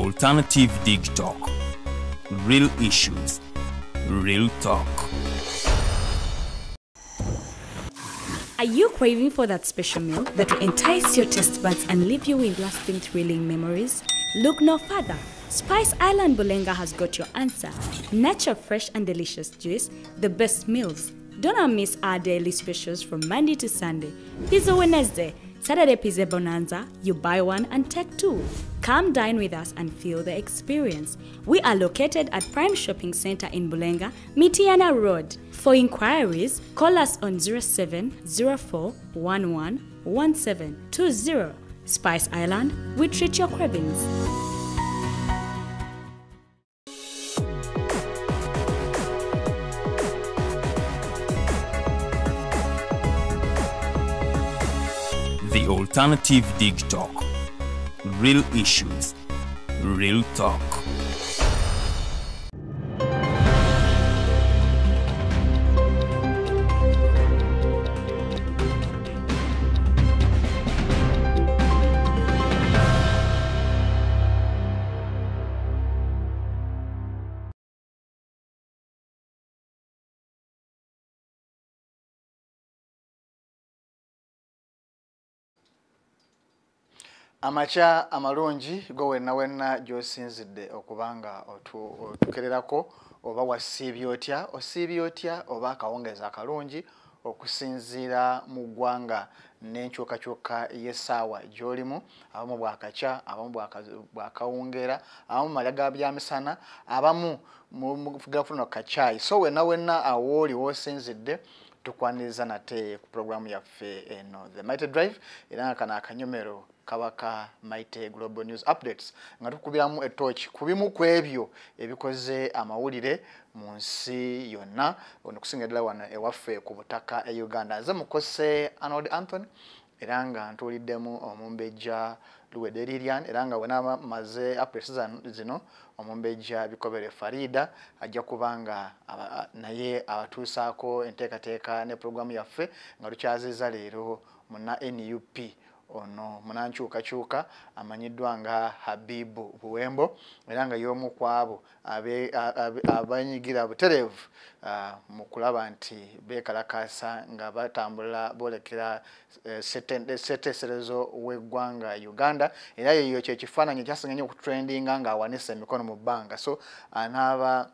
Alternative Dig Talk. Real issues, real talk. Are you craving for that special meal that will entice your taste buds and leave you with lasting thrilling memories? Look no further. Spice Island Bulenga has got your answer. Natural, fresh and delicious juice, the best meals. Don't miss our daily specials from Monday to Sunday. Pizza Wednesday, Saturday Pizza Bonanza, you buy one and take two. Come dine with us and feel the experience. We are located at Prime Shopping Center in Bulenga, Mitiana Road. For inquiries, call us on 0704111720. Spice Island, we treat your cravings. The Alternative Dig Talk. Real issues, real talk. Amacha amalungi go wenna gyosinzidde okubanga otukererako oba wasiibye otya oba akawongeza akalungi okusinziira mu ggwanga n'enkyukakyuka y'essaawa gy'olimu, abamu bwakakya, abamu bwakawungeera, abamu malaga byamisana, abamu mugafuna kacaayi. So wenna awooli w'osinzidde tukwaniriza nate ku programu yaffe eno The Mighty Drive, era nga kano akanyomero kabaka Mighty Global News Updates nga tukubiramu etochi kubimu kwebyo ebikoze amawulire mu nsi yonna okusinga ddala wano ewaffe ku butaka e Uganda. Nze mukose Arnold Anthony era nga ntuuliddemu omumbejja Luwede Lilian, era nga wena maze updates zino omumbejja Bikobere Farida ajja kubanga naye abatuusaako enteekateeka ne programu yaffe nga tukyaziza leero muna NUP ono munankyukakyuka amanyiddwa nga Habibu Buwembo, era nga y'omu kwabo abanyigira butereevu mu kulaba nti beekalakaasa nga batambula boolekera ssetteeserezo w'eggwanga Uganda, era yeyo kyekifaananyi ekyasinga nnyo okutrendinga ng'awanise emikono mu bbanga. So anaaba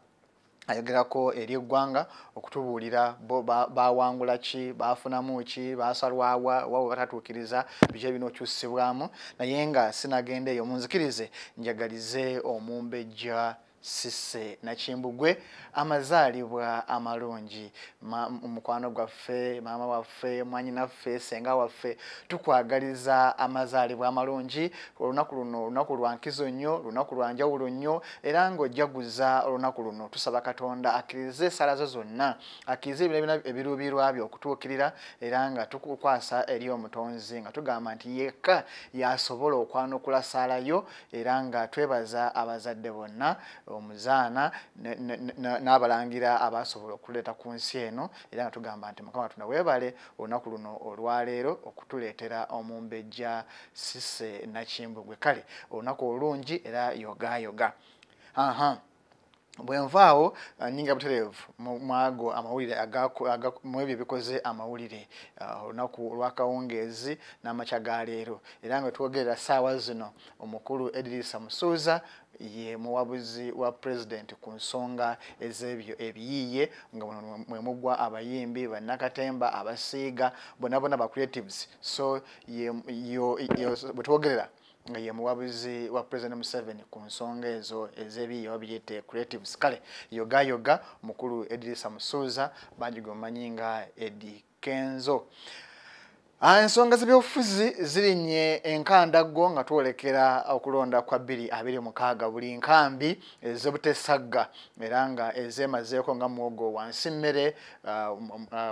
ayogerako eri eggwanga okutubuulira bo bawangula ki, bafunamu ki, basalwawa wawe batatuukiriza biki ebinookyusibwamu, naye nga sinagenda eyo munzikirize njagalize omumbejja Sise Nakimbugwe amazaalibwa amalungi. Mukwano gwaffe, maama waffe, mwanyinaffe, senga waffe, tukwagaliza amazaalibwa amalungi. Olunaku luno lunaku lwa nkizo nnyo, lunaku lwa njawulo nnyo, era ng'ojjaguza olunaku luno tusaba Katonda akkirize essala zo zonna, akkirize ebiruubirwa byo okutuukirira, era nga tukukwasa eri Omutonzi nga tugamba nti yekka yasobola okwanukula ssaalayo, era nga twebaza abazadde bonna, omuzaana n'abalangira abasobola okuleeta ku nsi eno, era nga tugamba nti Mukama Katonda weebale olunaku luno olwaleero okutuleetera omumbejja Sise Nakimbugwe. Kale olunaku olungi era yogayoga. Bwenvaawo nyinga butereevu mwago amawulire mu ebyo bikoze amawulire olunaku olw'akawungeezi n'amakya ga leero, era nga twogerera ssaawa zino omukulu Edrisa Musuuza ye muwabuzi wa president ku nsonga ez'ebyo ebiyiiye, nga mwe mugwa abayimbi bannakatemba, abasiiga, bonna ba creatives. So bwe twogerera nga ye muwabuzi wa President Museveni ku nsonga ezo ez'ebiyiiye babiyite creatives. Kale yogayoga mukulu Edrisa Musuuza bangi gomanyi nga Eddie Kenzo. Ensonga z'ebyobufuzi zirinnye enkandaggo nga twolekera okulonda kwa 2026 buli nkambi ez'obutesagga, era nga ezeemazeeko nga muwogo wansi mmere,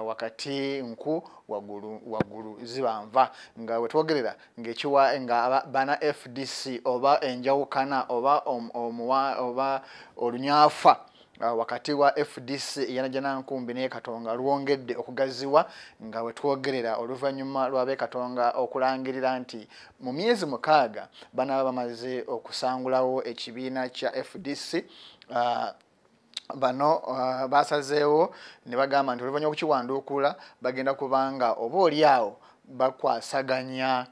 wakati nku waggulu zibanva, nga wetwogerera ng'ekiwa nga bana FDC oba enjawukana oba olunyafa wakati wa FDC Yanagyanankumbi ne Katonga luwongedde okugaziwa nga wetwogerera oluvannyuma lwabe Katonga okulangirira nti mu myezi 6 banaba bamaze okusangulawo ekibiina kya FDC. Bano basazeewo ne bagamba nti oluvannyuma okukiwanduukula bagenda kubanga oba oliawo bakwasaganya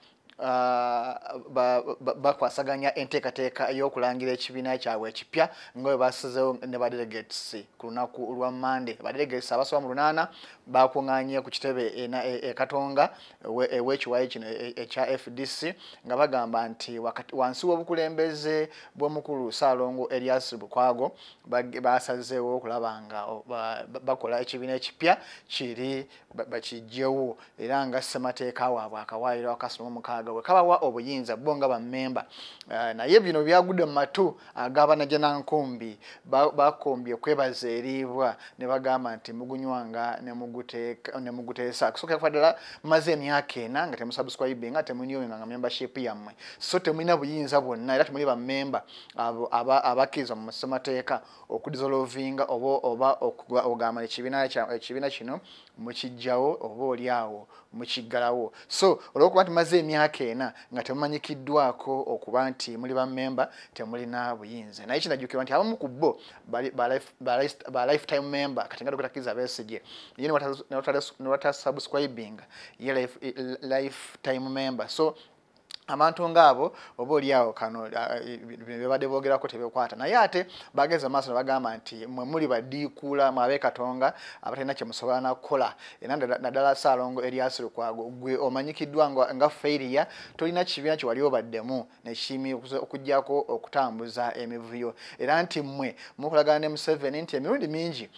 bakwasaganya enteekateeka ey'okulangira ekibiina kyabwe ekipya nga bwe basazeewo ne badelegates ku lunaku lwa Monday. Badelegates abasoba mu 8 bakuŋŋaanye ku kitebe Katonga ew'ekiwayi kino ekya FDC nga bagamba nti wansi w'obukulembeze bw'omukulu Ssaalongo Erias Lukwago basazeewo okulaba nga bakola ekibiina ekipya kiri bakijjewo era nga ssemateeka waabwe akawaayiro akasoma 6 we kabawa obuyinza bo nga bammemba. Naye bino byagudde mu matu ag'Abanagyanankumbi bakombye kwebaza eriibwa ne bagamba nti mugunywanga ne muguteesa kusooka kwaddala maze emyaka 4 nga temusubscribe nga temunyonga nga membership yammwe so temulina buyinza bwonna era temuli bammemba abakkiriza mu ssemateeka okudissolvinga oba okugamba ekibiina kino mukijjawo oba oliawo mukiggalawo. So olwokuba nti maze emyaka 4 nga temumanyikiddwako okuba nti muli bammemba temulina buyinza. Naye kinajjukirwa nti abamu ku bo ba lifetime member kati nga Dr. Kizza Besigye ye ne watasubscribing ye lifetime member. So abantu ngabo oba oliawo kano bebadde boogerako tebekwata naye ate bageza maaso ne bagamba nti mwe muli badiikuula mwabe Katonga abatalina kye musobola nakukola era naddala Ssaalongo Erias Lukwago gwe omanyikiddwa nga failure tolina kibiina kye wali obaddemu nekimi okujjako okutambuza emivuyo era nti mmwe mukolagana ne Museveni nti emirundi mingi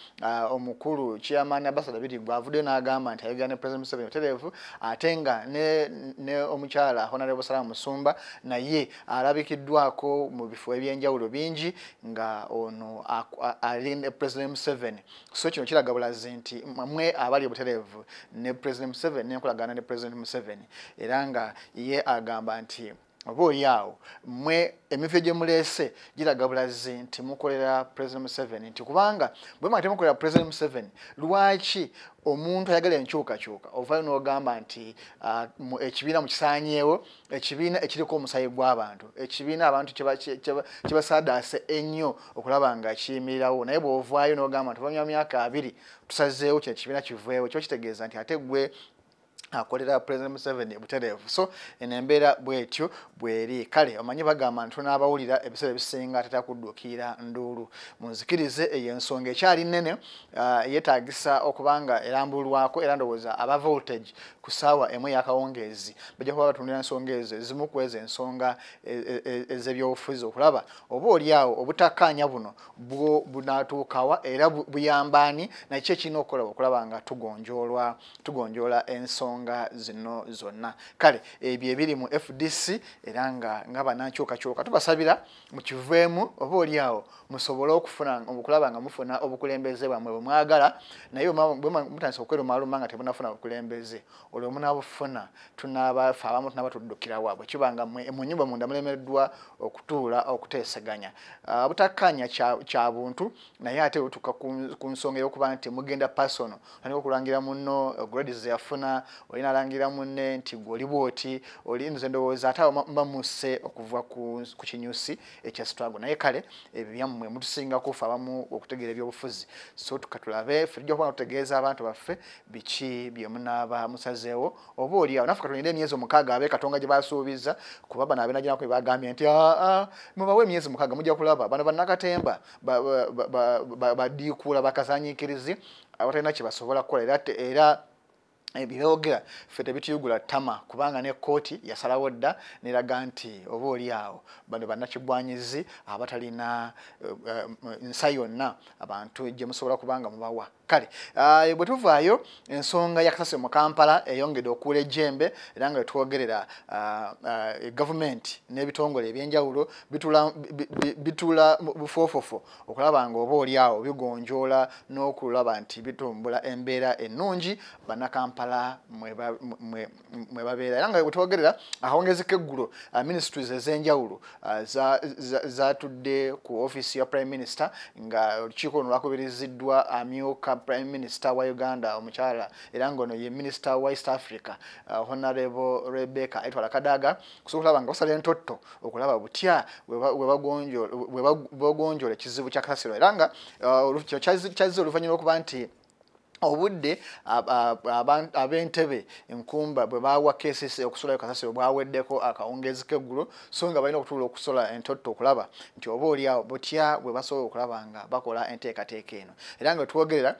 omukulu chairman Ambassador Birigwa avudde n'agamba nti ayogera ne President Museveni otereevu ate nga ne omukyala Honorable Musumba naye alabikiddwako mu bifo ebyenjawulo bingi nga ono ali President Museveni. So kino kiraga bulazi nti mwe abali obutereevu ne President Museveni nenkolagana ne President Museveni era nga ye agamba nti oba oliawo mwe emifo gye muleese giraga bulazi nti mukolera President Museveni nti kubanga bwe mwate mukolera President Museveni lwaki omuntu ayagala enkyukakyuka ovaayo n'ogamba nti ekibiina mukisaanyeewo ekibiina ekiriko omusayi gw'abantu ekibiina abantu kibasaadaase ennyo okulaba nga kiyimirirawo naye bw'ovaayo n'ogamba nti oluvannyuma myaka 2 tusazeewo kino ekibiina kiveewo kiba kitegeeza nti ate gwe akolera President Museveni butereevu. So enembeera bwetyo bweri kale omanyi bagamba nti tunaabawulira ebiseera ebisinga tatera kudduukira nduulu munzikirize eyo ensonga ekyali nnene yeetaagisa okubanga erambulwako era ndowooza aba voltage ku ssaawa emu ey'akawungeezi bajja kuba batundira ensonga ezo ezimu ku ezo ensonga ez'ebyobufuzi okulaba oba oliawo obutakkaanya buno bunaatuukawa era buyambaani nakyo ekirina okukolaba okulaba nga tugonjoola ensonga zino zonna. Kale ebyo ebiri mu FDC era nga banankyukakyuka tubasabira mukiveemu oba oliawo musobole okufuna okulaba nga mufuna obukulembeze bwamwe bwe mwagala naye mutandisa okwerumaaluma nga temunafuna bukulembeze olwo munaabufuna tunaabafe abamu tunaaba tuddukira waabwe kibanga mu nnyumba munda mulemeddwa okutuula okuteesaganya butakkaanya kya buntu naye ate otuuka ku nsonga ey'okuba nti mugenda personal olina okulangira munno grades yafuna olina alangira munne nti gw'oli bw'oti oli nze ndowooza ate mba musse okuva ku kinyusi ekya struggle naye kale ebyo byammwe mutusinga kufa abamu okutegeera ebyobufuzi so tukatulabe ffe tujja kuba tutegeeza abantu baffe biki bye munaaba musazeewo oba oliawo naffe katulinde emyezi 6 abe Katonga gye basuubiza kuba bano abenagyanako bagambye nti mubawe emyezi 6 mujja kulaba bano bannakatemba badiikuula bakazanyikirizi abatalina kye basobola kukola era ebyogera ffe tebituyugula ttama kubanga ne kkooti yasalawo dda neraga nti oba oliawo bano bannakigwanyizi abatalina nsa yonna abantu gye musobola kubanga mubawa. Kale bwe tuvaayo ensonga yakasase mu Kampala eyongedde okuula ejjembe era nga twogerera gavumenti n'ebitongole ebyenjawulo bitula bufoofofo okulaba nga oba oliawo bigonjoola n'okulaba nti bitumbula embeera ennungi bannakampala Kampala mwe babeera era nga bwetwogerera akawungezi k'eggulo ministries ez'enjawulo zatudde ku office ya Prime Minister nga olukiiko luno lwakubiriziddwa amyuka Prime Minister wa Uganda omukyala era ngono ye Minister wa East Africa Honorable Rebecca Etwala Kadaga kusobola okulaba nga basala entotto okulaba butya bwebagonjola ekizibu kya kasasiro era nga kyazze oluvannyuma okuba nti obudde ab'Entebbe enkumba bwe bawa KCC okusolayo kasasiro bwaweddeko akawungezi k'eggulo so nga balina okutuula okusola entotto okulaba nti oba oliawo butya bwe basobola okulaba nga bakola enteekateeka eno era nga twogerera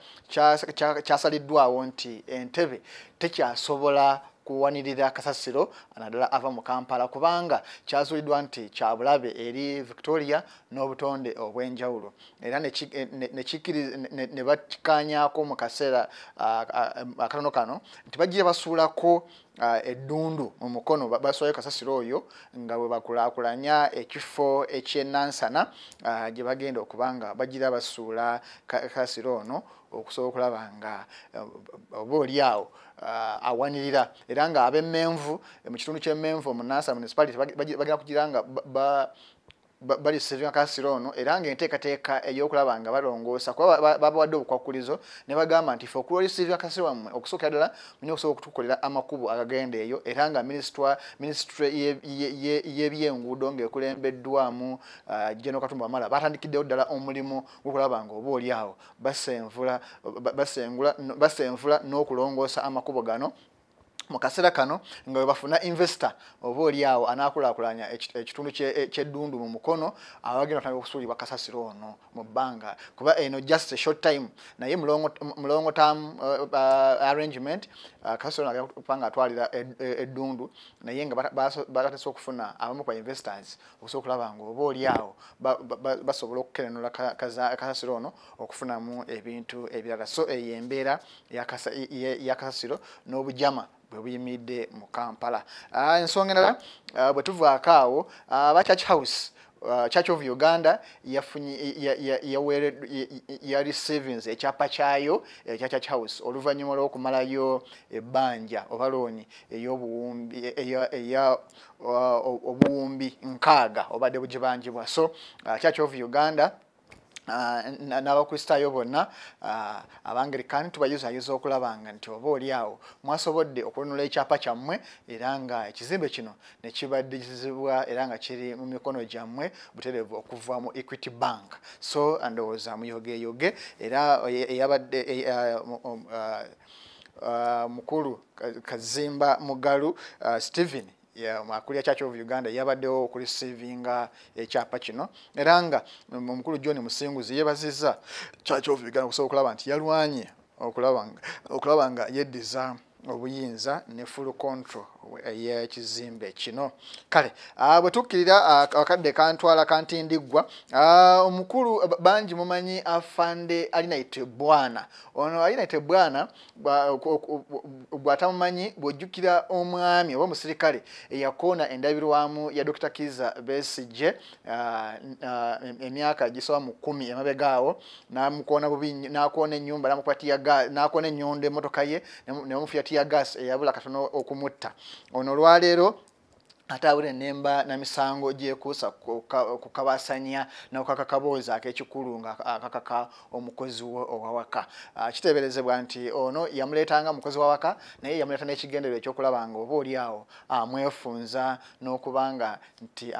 kyasaliddwawo nti Entebbe tekyasobola kuwanirira kasasiro naddala ava mu Kampala kubanga kyazuuliddwa nti kya bulabe eri Victoria n'obutonde obw'enjawulo era ne bakikaanyaako mu kaseera akatono kano nti bagira basuulako eddundu mu mukono baswayo kasasiro oyo nga bwe bakulaakulanya ekifo eky'Enansana gye bagenda okubanga bagira basuula kasasiro ono okusobola okulaba nga oba oliawo awanirira era nga ab'Emmenvu mu kitundu ky'Emmenvu omunaasa municipality bagenda kugira nga bali serving kasasiro ono era nga enteekateeka ey'okulaba nga balongoosa kuba babawadde obukwakulizo ne bagamba nti fe okulwa serving kasasiro wammwe okusookera ddala mulina okusobola okutukolera amakubo agagenda eyo era nga ministry y'ebyenguudo ng'ekulembeddwamu General Katumba Wamala batandikiddewo ddala omulimu gw'okulaba nga oba oliawo basenvula n'okulongoosa amakubo gano mu kaseera kano nga bafuna investor oba oliawo anaakulaakulanya ekitundu ky'eddundu mu mukono abagenda batandika okusuulibwa kasasiro ono mu bbanga kuba eno just a short time naye mulongo term arrangement kasasiro agenda kupanga atwalira eddundu naye nga batatese okufuna abamu kwa investors okusobola okulaba nga oba oliawo basobola okukenenula kasasiro ono okufunamu ebintu ebirala so eyo embeera ya kasasiro n'obujama bwe buyimidde mu Kampala. Ensonga endala bwe tuvaako awo aba Church House Church of Uganda ya receives ekyapa kyayo ekya Church House oluvannyuma lw'okumalayo ebbanja oba looni obuwumbi 6 obadde bugibanjibwa so Church of Uganda n'abakristaayo bonna abangerikani tubayuzaayuza okulabanga nti oba oliawo mwasobodde okununula ekyapa kyammwe era nga ekizimbe kino ne kibaddizibwa era nga kiri mu mikono gyammwe butereevu okuva mu Equity Bank so ndowooza muyogeeyoge era eyabadde mukulu Kazimba Mugalu Stephen Makulia Church of Uganda yabaddewo okurisivinga ekyapa kino era nga omukulu John Musinguzi yeebazizza Church of Uganda okusobola okulaba nti yalwanye okulaba nga yeddiza obuyinza ne full control ey'ekizimbe kino kale bwe tukkirira akadde kantwala kantindiggwa omukulu bangi mumanyi afande Alinayite Bwana ono Alinayite Bwana bw'atamumanyi bw'ojjukira omwami oba omusirikale eyakoona endabirwamu ya Dr. Kizza Besigye emyaka gisoba mu 10 emabega awo n'amukoona bubi n'akoona ennyumba n'akoona ennyondo emmotoka ye ne bamufuya tiya gas eyabula katono okumutta ono olwaleero atawule nemba na misango gyekuusa kukabasanya n'okakakaboozi ak'ekikulu nga akakaka omukozi owawaka kiteeberezebwa nti ono yamuleetanga mukozi wawaka naye yamuleeta n'ekigendererwa ekyokulaba nga oba oliawo amwefunza n'okubanga nti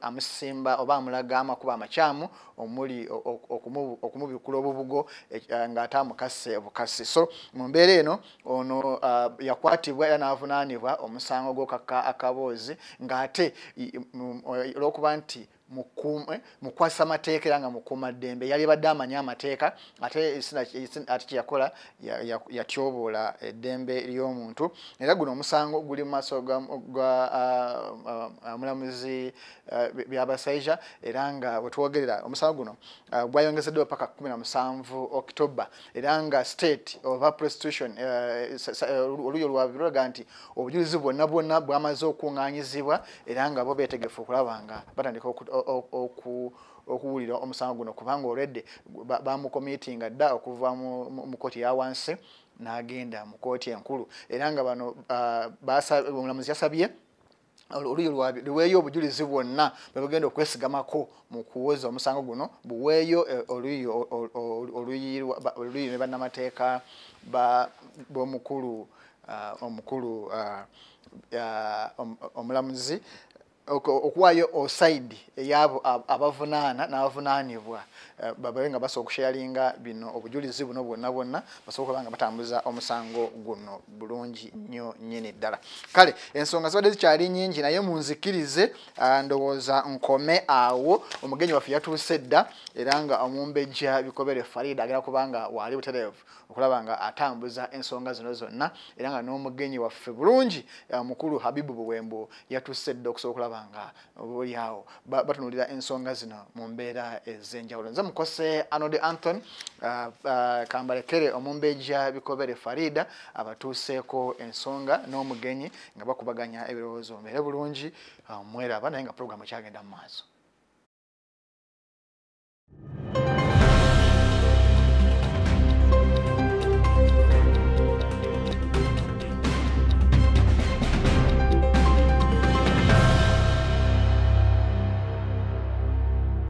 amusimba oba amulaga amakuba amakyamu omuli okumubikula obubugo ng'ate amukase bukasi so mu mbeera eno ono yakwatibwa era n'avunaanibwa omusango gw'okaka akaboozi ng'ate olw'okuba nti mukwasa amateeka era nga mukuumaddembe yali badde amanya amateeka ate kyeyakola yatyoboola eddembe ly'omuntu era guno omusango guli mu maaso gwa mulamuzi Byabasaija era nga bwe twogerera omusango guno gwayongezeddwa paka 17 October era nga state oba prostitution oluyo lwabwe lulaga nti obujulizi bwonna bwamaze okuŋŋaanyizibwa era nga bo beetegefu okulaba nga batandika okuwulira omusango guno kubanga already bamukomitinga dda okuva mu kkooti ya wansi n'agenda mu kkooti enkulu era nga bano omulamuzi yasabye oluyi luweeyo obujulizi bwonna bwe bugenda okwesigamako mu kuwoza omusango guno buweeyo oluyi ne bannamateeka b'omukulu omulamuzi okuwaayo osaidi eyabo abavunaana n'abavunaanibwa babe nga basobola okusharinga bino obujulizi buno bwonna basobola okuba nga batambuza omusango guno bulungi nnyo nnyini ddala. Kale ensonga zibadde zikyali nnyingi naye munzikirize ndowooza nkome awo. Omugenyi waffe yatuuse dda era nga Omumbejja Bikobere Farida agenda kubanga wali butereevu okulaba nga atambuza ensonga zino zonna era nga n'omugenyi waffe bulungi mukulu Habibu Buwembo yatuuse dda okusobola okulaba nga buli awo batunuulira ensonga zino mu mbeera ez'enjawulo. Nze mukose Arnold Anthony kambalekere Omumbejja Bikobere Farida abatuuseeko ensonga n'omugenyi nga bakubaganya ebirowoozo mbeere bulungi mweraba naye nga pulogulaamu kyagenda mu maaso.